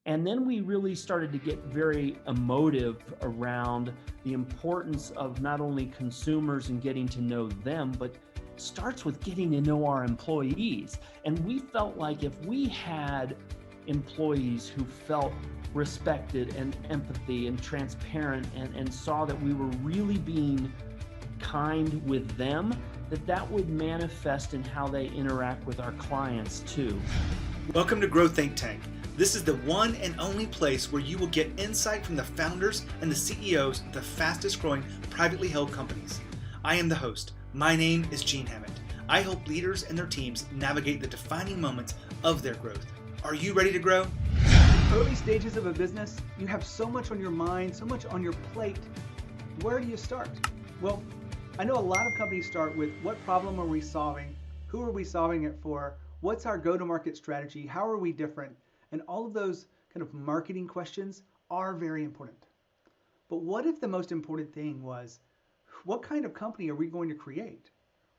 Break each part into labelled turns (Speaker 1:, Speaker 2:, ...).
Speaker 1: And then we really started to get very emotive around the importance of not only consumers and getting to know them, but starts with getting to know our employees. And we felt like if we had employees who felt respected and empathy and transparent and saw that we were really being kind with them, that would manifest in how they interact with our clients too.
Speaker 2: Welcome to Grow Think Tank. This is the one and only place where you will get insight from the founders and the CEOs of the fastest growing privately held companies. I am the host. My name is Gene Hammett. I help leaders and their teams navigate the defining moments of their growth. Are you ready to grow?
Speaker 3: Early stages of a business, you have so much on your mind, so much on your plate. Where do you start? Well, I know a lot of companies start with what problem are we solving? Who are we solving it for? What's our go-to-market strategy? How are we different? And all of those kind of marketing questions are very important. But what if the most important thing was, what kind of company are we going to create?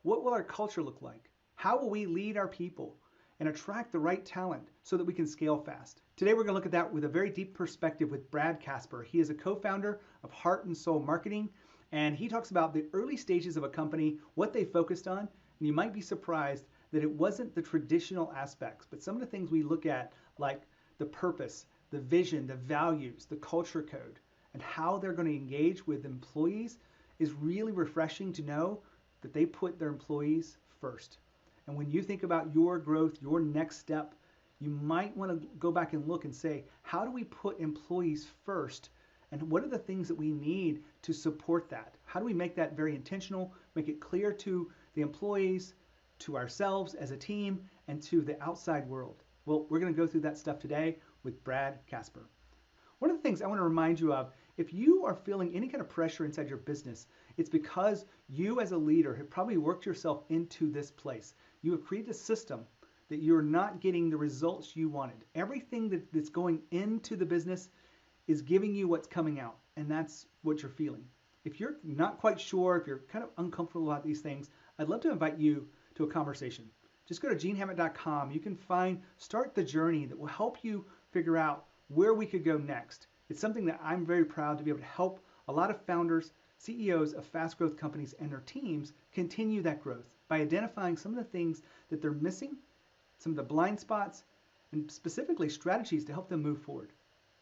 Speaker 3: What will our culture look like? How will we lead our people and attract the right talent so that we can scale fast? Today we're going to look at that with a very deep perspective with Brad Casper. He is a co-founder of Heart and Soul Marketing, and he talks about the early stages of a company, what they focused on, and you might be surprised that it wasn't the traditional aspects, but some of the things we look at, like the purpose, the vision, the values, the culture code, and how they're going to engage with employees is really refreshing to know that they put their employees first. And when you think about your growth, your next step, you might want to go back and look and say, how do we put employees first? And what are the things that we need to support that? How do we make that very intentional, make it clear to the employees, to ourselves as a team, and to the outside world? Well, we're going to go through that stuff today with Brad Casper. One of the things I want to remind you of, if you are feeling any kind of pressure inside your business, it's because you as a leader have probably worked yourself into this place. You have created a system that you're not getting the results you wanted. Everything that's going into the business is giving you what's coming out, and that's what you're feeling. If you're not quite sure, if you're kind of uncomfortable about these things, I'd love to invite you to a conversation. Just go to genehammett.com. You can start the journey that will help you figure out where we could go next. It's something that I'm very proud to be able to help a lot of founders, CEOs of fast growth companies and their teams continue that growth by identifying some of the things that they're missing, some of the blind spots, and specifically strategies to help them move forward.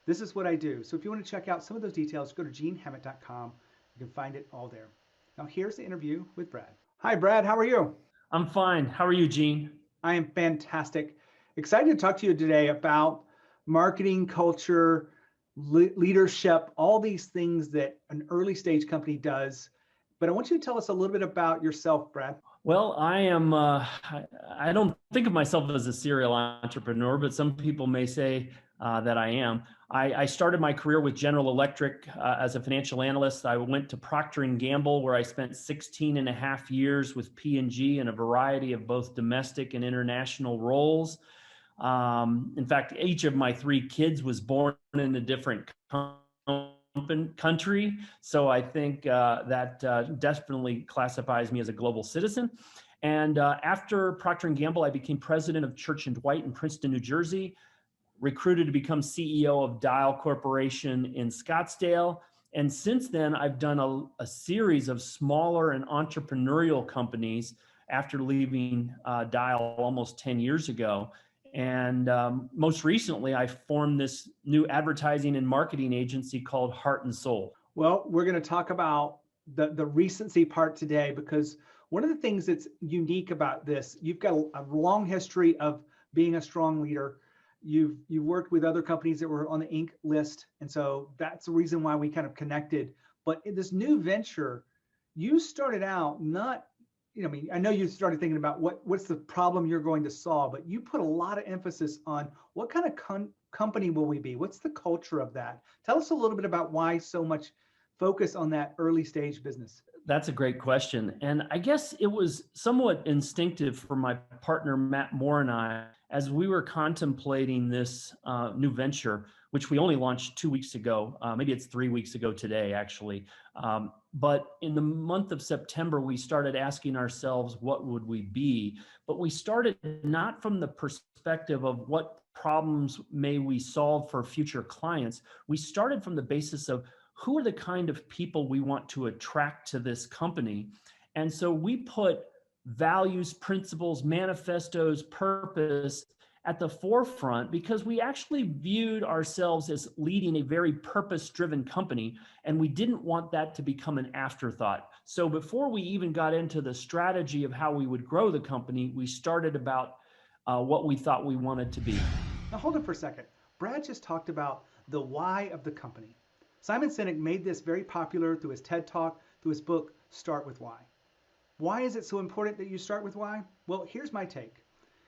Speaker 3: This is what I do. So if you want to check out some of those details, go to genehammett.com. You can find it all there. Now here's the interview with Brad. Hi, Brad. How are you?
Speaker 1: I'm fine. How are you, Gene?
Speaker 3: I am fantastic. Excited to talk to you today about marketing, culture, leadership, all these things that an early stage company does. But I want you to tell us a little bit about yourself, Brad.
Speaker 1: Well, I don't think of myself as a serial entrepreneur, but some people may say that I am. I started my career with General Electric as a financial analyst. I went to Procter & Gamble, where I spent 16 and a half years with P&G in a variety of both domestic and international roles. In fact, each of my three kids was born in a different country. So I think that definitely classifies me as a global citizen. And after Procter & Gamble, I became president of Church & Dwight in Princeton, New Jersey, recruited to become CEO of Dial Corporation in Scottsdale. And since then, I've done a series of smaller and entrepreneurial companies after leaving Dial almost 10 years ago. And most recently, I formed this new advertising and marketing agency called Heart and Soul.
Speaker 3: Well, we're going to talk about the recency part today, because one of the things that's unique about this, you've got a long history of being a strong leader. You worked with other companies that were on the Inc. list. And so that's the reason why we kind of connected. But in this new venture, you started out not, I know you started thinking about what's the problem you're going to solve, but you put a lot of emphasis on what kind of company will we be? What's the culture of that? Tell us a little bit about why so much focus on that early stage business.
Speaker 1: That's a great question. And I guess it was somewhat instinctive for my partner, Matt Moore, and I, as we were contemplating this new venture, which we only launched 2 weeks ago. Maybe it's 3 weeks ago today, actually. But in the month of September, we started asking ourselves, what would we be? But we started not from the perspective of what problems may we solve for future clients, we started from the basis of who are the kind of people we want to attract to this company. And so we put values, principles, manifestos, purpose at the forefront because we actually viewed ourselves as leading a very purpose-driven company, and we didn't want that to become an afterthought. So before we even got into the strategy of how we would grow the company, we started about what we thought we wanted to be.
Speaker 3: Now hold it for a second. Brad just talked about the why of the company. Simon Sinek made this very popular through his TED Talk, through his book, Start With Why. Why is it so important that you start with why? Well, here's my take.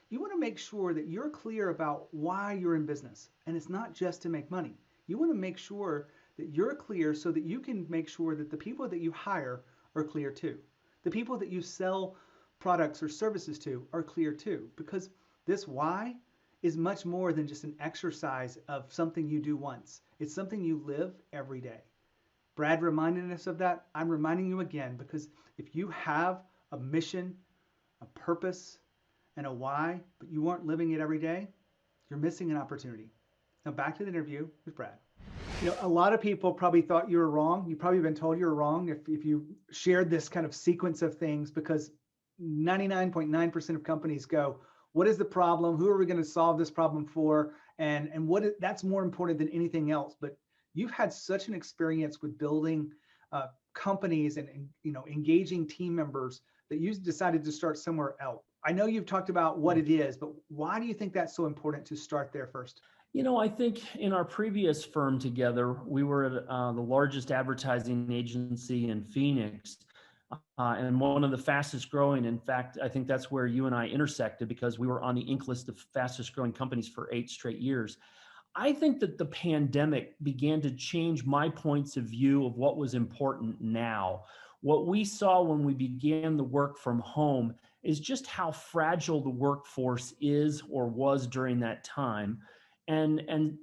Speaker 3: You want to make sure that you're clear about why you're in business. And it's not just to make money. You want to make sure that you're clear so that you can make sure that the people that you hire are clear too. The people that you sell products or services to are clear too. Because this why is much more than just an exercise of something you do once. It's something you live every day. Brad reminded us of that. I'm reminding you again, because if you have a mission, a purpose, and a why, but you aren't living it every day, you're missing an opportunity. Now back to the interview with Brad. You know, a lot of people probably thought you were wrong. You've probably been told you were wrong if you shared this kind of sequence of things, because 99.9% of companies go, what is the problem? Who are we going to solve this problem for? And that's more important than anything else. But you've had such an experience with building companies and engaging team members that you decided to start somewhere else. I know you've talked about what it is, but why do you think that's so important to start there first?
Speaker 1: You know, I think in our previous firm together, we were at the largest advertising agency in Phoenix, and one of the fastest growing. In fact, I think that's where you and I intersected, because we were on the Inc. list of fastest growing companies for 8 straight years. I think that the pandemic began to change my points of view of what was important now. What we saw when we began the work from home is just how fragile the workforce is or was during that time. And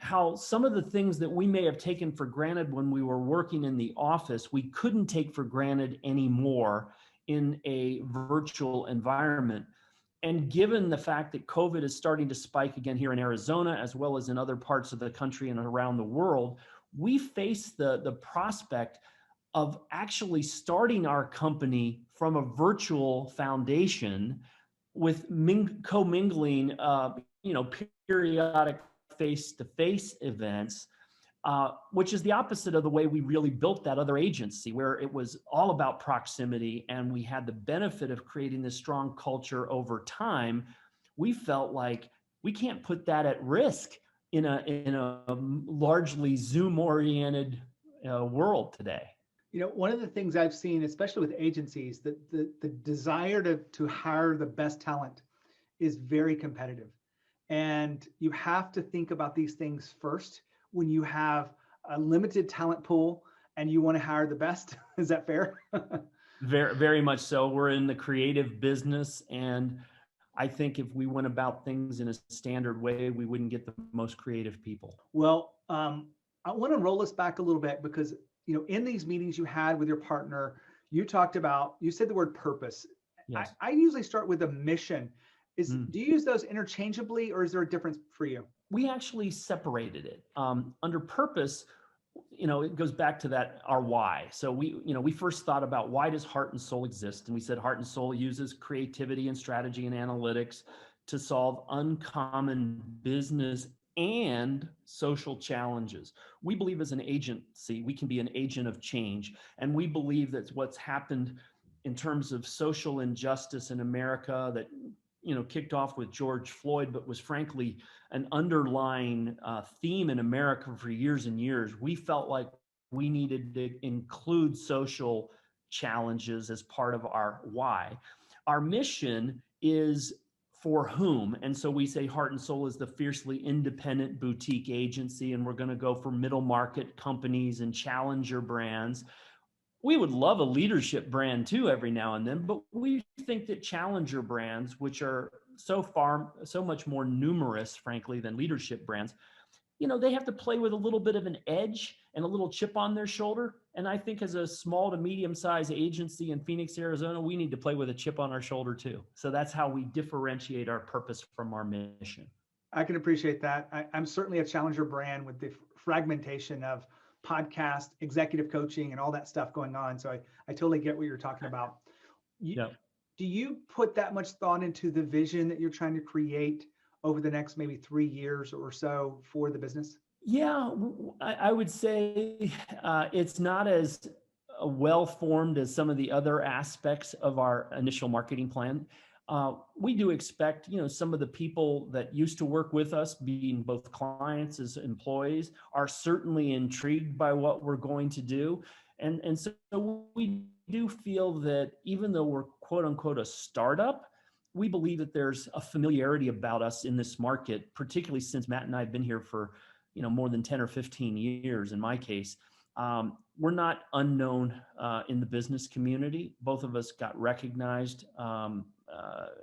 Speaker 1: how some of the things that we may have taken for granted when we were working in the office, we couldn't take for granted anymore in a virtual environment. And given the fact that COVID is starting to spike again here in Arizona, as well as in other parts of the country and around the world, we face the prospect of actually starting our company from a virtual foundation with commingling, periodic face-to-face events, which is the opposite of the way we really built that other agency, where it was all about proximity and we had the benefit of creating this strong culture over time. We felt like we can't put that at risk in a largely Zoom-oriented world today.
Speaker 3: You know, one of the things I've seen, especially with agencies, that the desire to hire the best talent is very competitive. And you have to think about these things first when you have a limited talent pool and you want to hire the best. Is that fair?
Speaker 1: Very, very much so. We're in the creative business, and I think if we went about things in a standard way, we wouldn't get the most creative people.
Speaker 3: Well, I want to roll us back a little bit, because in these meetings you had with your partner, you said the word purpose.
Speaker 1: Yes.
Speaker 3: I usually start with a mission. Do you use those interchangeably, or is there a difference for you?
Speaker 1: We actually separated it. Under purpose, it goes back to that, our why. So we first thought about, why does Heart and Soul exist? And we said Heart and Soul uses creativity and strategy and analytics to solve uncommon business and social challenges. We believe as an agency, we can be an agent of change. And we believe that what's happened in terms of social injustice in America that kicked off with George Floyd, but was frankly an underlying theme in America for years and years. We felt like we needed to include social challenges as part of our why. Our mission is for whom? And so we say Heart and Soul is the fiercely independent boutique agency, and we're going to go for middle market companies and challenger brands. We would love a leadership brand too every now and then, but we think that challenger brands, which are so much more numerous, frankly, than leadership brands, they have to play with a little bit of an edge and a little chip on their shoulder. And I think as a small to medium-sized agency in Phoenix, Arizona, we need to play with a chip on our shoulder too. So that's how we differentiate our purpose from our mission.
Speaker 3: I can appreciate that. I'm certainly a challenger brand with the fragmentation of podcast, executive coaching, and all that stuff going on. So I totally get what you're talking about. You,
Speaker 1: Yeah.
Speaker 3: do you put that much thought into the vision that you're trying to create over the next maybe 3 years or so for the business?
Speaker 1: Yeah, I would say it's not as well formed as some of the other aspects of our initial marketing plan. We do expect, some of the people that used to work with us, being both clients as employees, are certainly intrigued by what we're going to do, and so we do feel that even though we're quote unquote a startup, we believe that there's a familiarity about us in this market, particularly since Matt and I have been here for more than 10 or 15 years in my case. We're not unknown in the business community. Both of us got recognized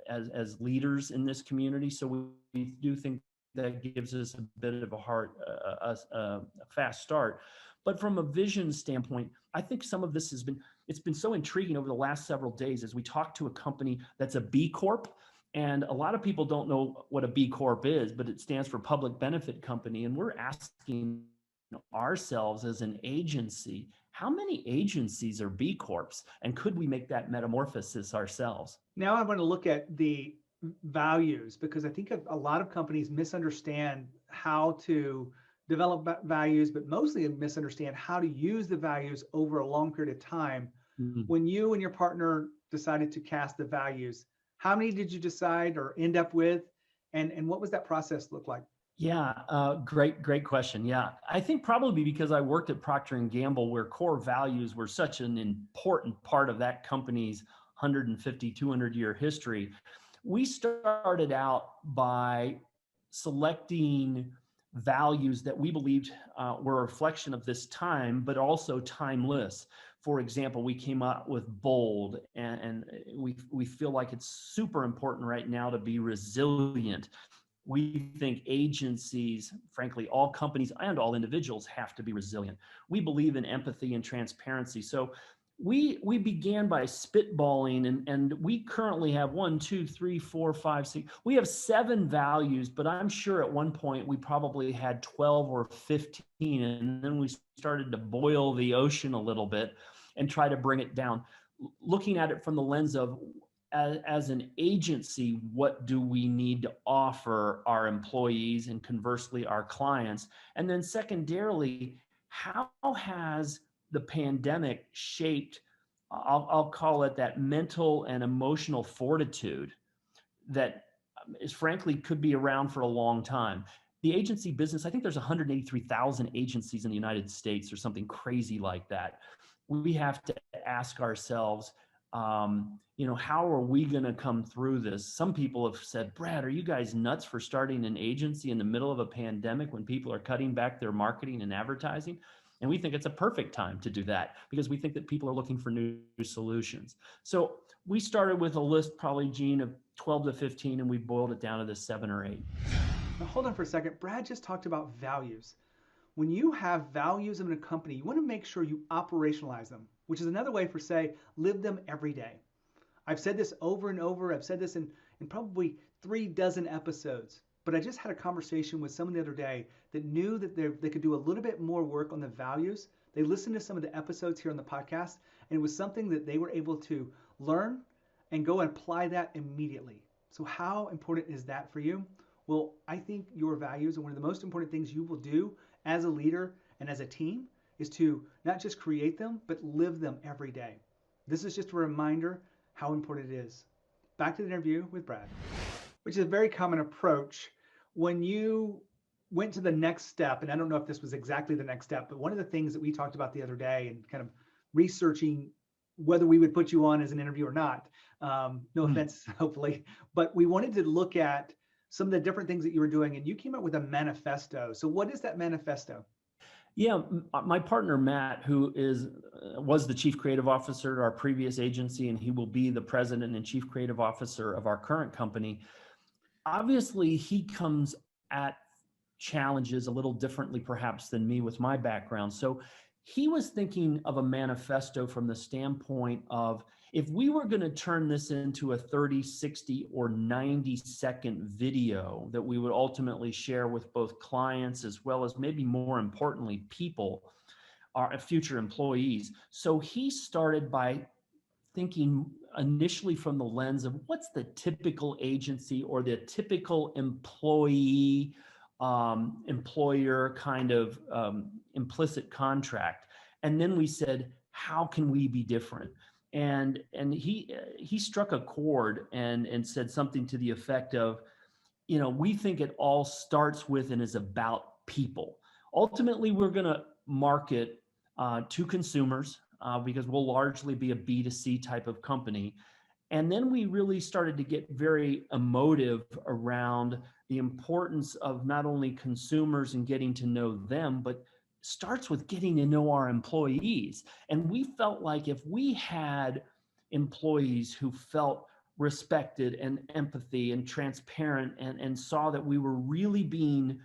Speaker 1: as leaders in this community. So we do think that gives us a bit of a fast start. But from a vision standpoint, I think some of this it's been so intriguing over the last several days as we talk to a company that's a B Corp. And a lot of people don't know what a B Corp is, but it stands for Public Benefit Company. And we're asking ourselves as an agency, how many agencies are B Corps? And could we make that metamorphosis ourselves?
Speaker 3: Now I want to look at the values because I think a lot of companies misunderstand how to develop values, but mostly misunderstand how to use the values over a long period of time.
Speaker 1: Mhm.
Speaker 3: When you and your partner decided to cast the values, how many did you decide or end up with? And what was that process look like?
Speaker 1: Yeah, great question. Yeah, I think probably because I worked at Procter and Gamble, where core values were such an important part of that company's 150, 200-year history. We started out by selecting values that we believed were a reflection of this time, but also timeless. For example, we came up with bold, and we feel like it's super important right now to be resilient. We think agencies, frankly, all companies and all individuals have to be resilient. We believe in empathy and transparency. So we began by spitballing, and we currently have 1, 2, 3, 4, 5, 6. We have 7 values, but I'm sure at one point we probably had 12 or 15, and then we started to boil the ocean a little bit and try to bring it down, looking at it from the lens of, as an agency, what do we need to offer our employees and conversely our clients? And then secondarily, how has the pandemic shaped, I'll call it, that mental and emotional fortitude that is frankly could be around for a long time? The agency business, I think there's 183,000 agencies in the United States or something crazy like that. We have to ask ourselves, how are we going to come through this? Some people have said, Brad, are you guys nuts for starting an agency in the middle of a pandemic when people are cutting back their marketing and advertising? And we think it's a perfect time to do that because we think that people are looking for new solutions. So we started with a list, probably, Gene, of 12 to 15, and we boiled it down to the 7 or 8.
Speaker 3: Now, hold on for a second. Brad just talked about values. When you have values in a company, you want to make sure you operationalize them, which is another way for, say, live them every day. I've said this over and over. I've said this in probably 3 dozen episodes, but I just had a conversation with someone the other day that knew that they could do a little bit more work on the values. They listened to some of the episodes here on the podcast, and it was something that they were able to learn and go and apply that immediately. So how important is that for you? Well, I think your values are one of the most important things you will do as a leader and as a team is to not just create them, but live them every day. This is just a reminder how important it is. Back to the interview with Brad, which is a very common approach when you went to the next step. And I don't know if this was exactly the next step, but one of the things that we talked about the other day and kind of researching whether we would put you on as an interview or not, no offense, hopefully, but we wanted to look at some of the different things that you were doing, and you came up with a manifesto. So what is that manifesto?
Speaker 1: Yeah, my partner, Matt, who was the chief creative officer at our previous agency, and he will be the president and chief creative officer of our current company. Obviously, he comes at challenges a little differently, perhaps, than me with my background. So he was thinking of a manifesto from the standpoint of, If we were going to turn this into a 30, 60, or 90-second video that we would ultimately share with both clients as well as, maybe more importantly, people, our future employees. So he started by thinking initially from the lens of what's the typical agency or the typical employee employer kind of implicit contract. And then we said, how can we be different? And he struck a chord and said something to the effect of, we think it all starts with and is about people. Ultimately, we're going to market to consumers because we'll largely be a B2C type of company. And then we really started to get very emotive around the importance of not only consumers and getting to know them, but starts with getting to know our employees. And we felt like if we had employees who felt respected and empathy and transparent and saw that we were really being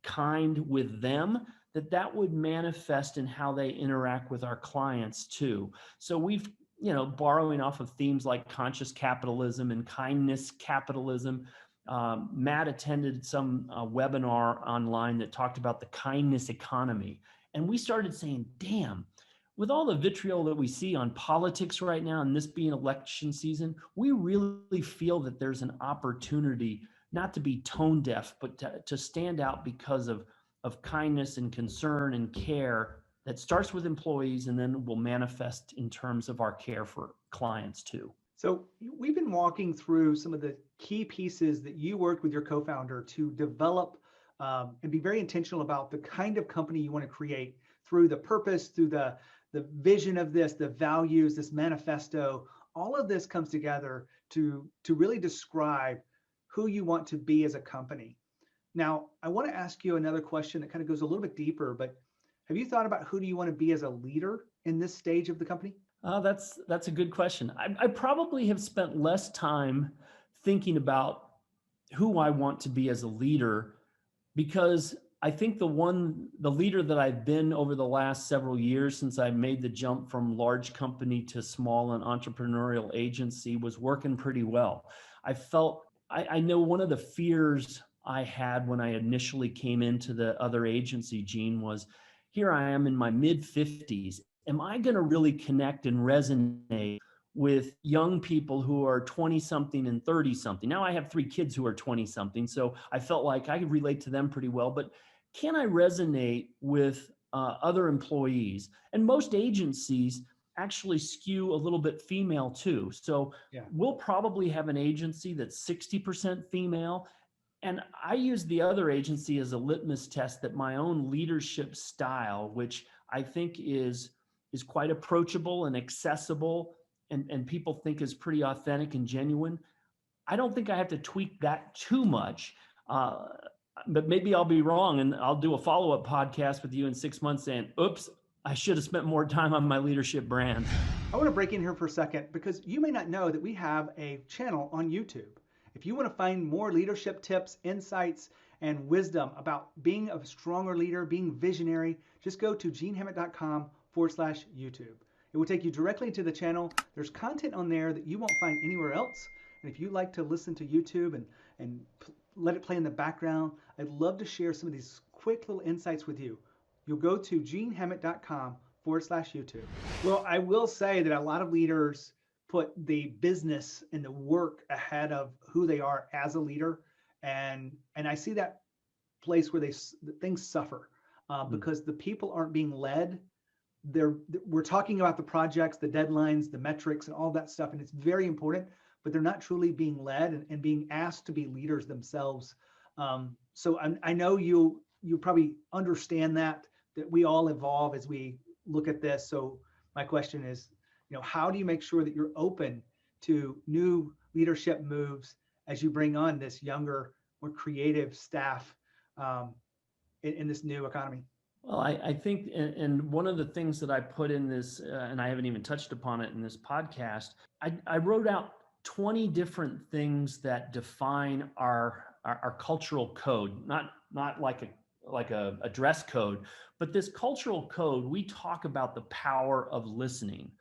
Speaker 1: kind with them, that would manifest in how they interact with our clients too. So we've, borrowing off of themes like conscious capitalism and kindness capitalism. Matt attended some webinar online that talked about the kindness economy. And we started saying, damn, with all the vitriol that we see on politics right now, and this being election season, we really feel that there's an opportunity not to be tone deaf, but to stand out because of kindness and concern and care that starts with employees and then will manifest in terms of our care for clients too.
Speaker 3: So we've been walking through some of the key pieces that you worked with your co-founder to develop and be very intentional about the kind of company you want to create through the purpose, through the vision of this, the values, this manifesto. All of this comes together to really describe who you want to be as a company. Now, I want to ask you another question that kind of goes a little bit deeper, but have you thought about who do you want to be as a leader in this stage of the company?
Speaker 1: That's a good question. I probably have spent less time thinking about who I want to be as a leader, because I think the leader that I've been over the last several years since I made the jump from large company to small and entrepreneurial agency was working pretty well. I know one of the fears I had when I initially came into the other agency, Gene, was here I am in my mid 50s. Am I going to really connect and resonate with young people who are 20 something and 30 something? Now I have 3 kids who are 20 something, so I felt like I could relate to them pretty well, but can I resonate with other employees? And most agencies actually skew a little bit female too. So We'll probably have an agency that's 60% female. And I use the other agency as a litmus test that my own leadership style, which I think is quite approachable and accessible and people think is pretty authentic and genuine. I don't think I have to tweak that too much. But maybe I'll be wrong and I'll do a follow-up podcast with you in 6 months saying, oops, I should have spent more time on my leadership brand.
Speaker 3: I want to break in here for a second because you may not know that we have a channel on YouTube. If you want to find more leadership tips, insights, and wisdom about being a stronger leader, being visionary, just go to genehammett.com/YouTube. It will take you directly to the channel. There's content on there that you won't find anywhere else. And if you like to listen to YouTube and let it play in the background, I'd love to share some of these quick little insights with you. You'll go to genehammett.com/YouTube. Well, I will say that a lot of leaders put the business and the work ahead of who they are as a leader. And I see that place where things suffer because the people aren't being led. We're talking about the projects, the deadlines, the metrics, and all that stuff. And it's very important, but they're not truly being led and being asked to be leaders themselves. So I know you probably understand that we all evolve as we look at this. So my question is, how do you make sure that you're open to new leadership moves as you bring on this younger, more creative staff in this new economy?
Speaker 1: Well, I think, and one of the things that I put in this, and I haven't even touched upon it in this podcast, I wrote out 20 different things that define our cultural code, not like a dress code, but this cultural code. We talk about the power of listening.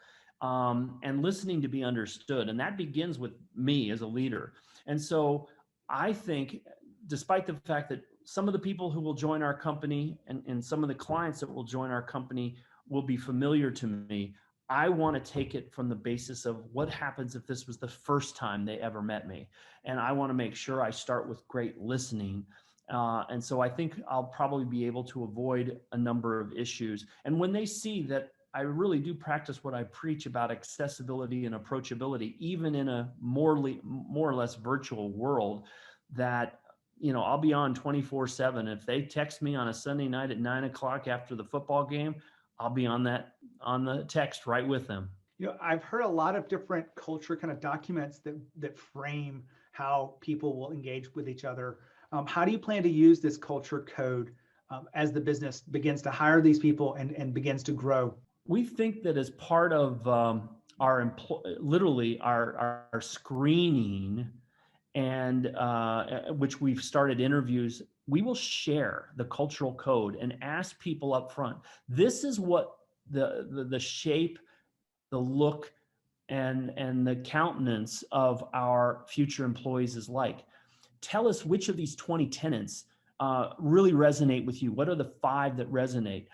Speaker 1: and listening to be understood. And that begins with me as a leader. And so I think, despite the fact that some of the people who will join our company and some of the clients that will join our company will be familiar to me, I want to take it from the basis of what happens if this was the first time they ever met me. And I want to make sure I start with great listening. And so I think I'll probably be able to avoid a number of issues. And when they see that I really do practice what I preach about accessibility and approachability, even in a more or less virtual world, that, I'll be on 24/7. If they text me on a Sunday night at 9 o'clock after the football game, I'll be on the text right with them.
Speaker 3: I've heard a lot of different culture kind of documents that frame how people will engage with each other. How do you plan to use this culture code as the business begins to hire these people and begins to grow?
Speaker 1: We think that as part of our screening, and which we've started interviews, we will share the cultural code and ask people up front, this is what the shape, the look, and the countenance of our future employees is like. Tell us which of these 20 tenets really resonate with you. What are the 5 that resonate?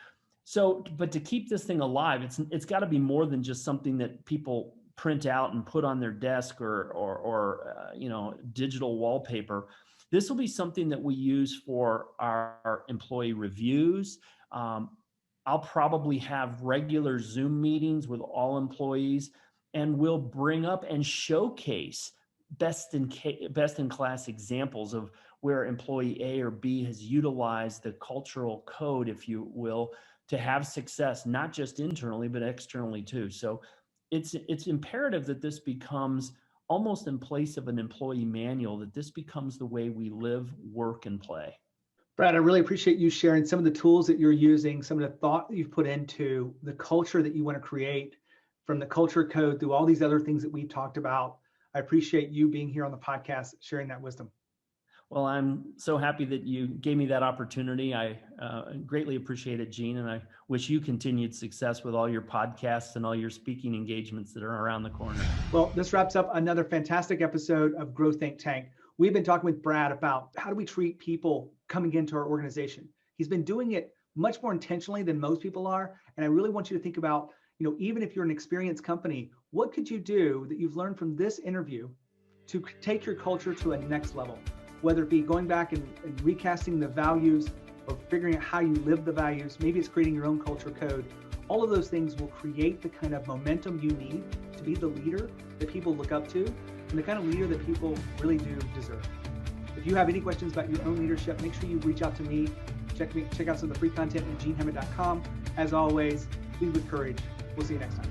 Speaker 1: So, but to keep this thing alive, it's got to be more than just something that people print out and put on their desk or digital wallpaper. This will be something that we use for our employee reviews. I'll probably have regular Zoom meetings with all employees, and we'll bring up and showcase best in class examples of where employee A or B has utilized the cultural code, if you will, to have success, not just internally, but externally too. So it's imperative that this becomes almost in place of an employee manual, that this becomes the way we live, work, and play.
Speaker 3: Brad, I really appreciate you sharing some of the tools that you're using, some of the thought that you've put into the culture that you want to create, from the culture code through all these other things that we've talked about. I appreciate you being here on the podcast, sharing that wisdom.
Speaker 1: Well, I'm so happy that you gave me that opportunity. I greatly appreciate it, Gene, and I wish you continued success with all your podcasts and all your speaking engagements that are around the corner.
Speaker 3: Well, this wraps up another fantastic episode of Grow Think Tank. We've been talking with Brad about how do we treat people coming into our organization. He's been doing it much more intentionally than most people are. And I really want you to think about, even if you're an experienced company, what could you do that you've learned from this interview to take your culture to a next level? Whether it be going back and recasting the values or figuring out how you live the values, maybe it's creating your own culture code. All of those things will create the kind of momentum you need to be the leader that people look up to and the kind of leader that people really do deserve. If you have any questions about your own leadership, make sure you reach out to me. Check out some of the free content at genehammett.com. As always, lead with courage. We'll see you next time.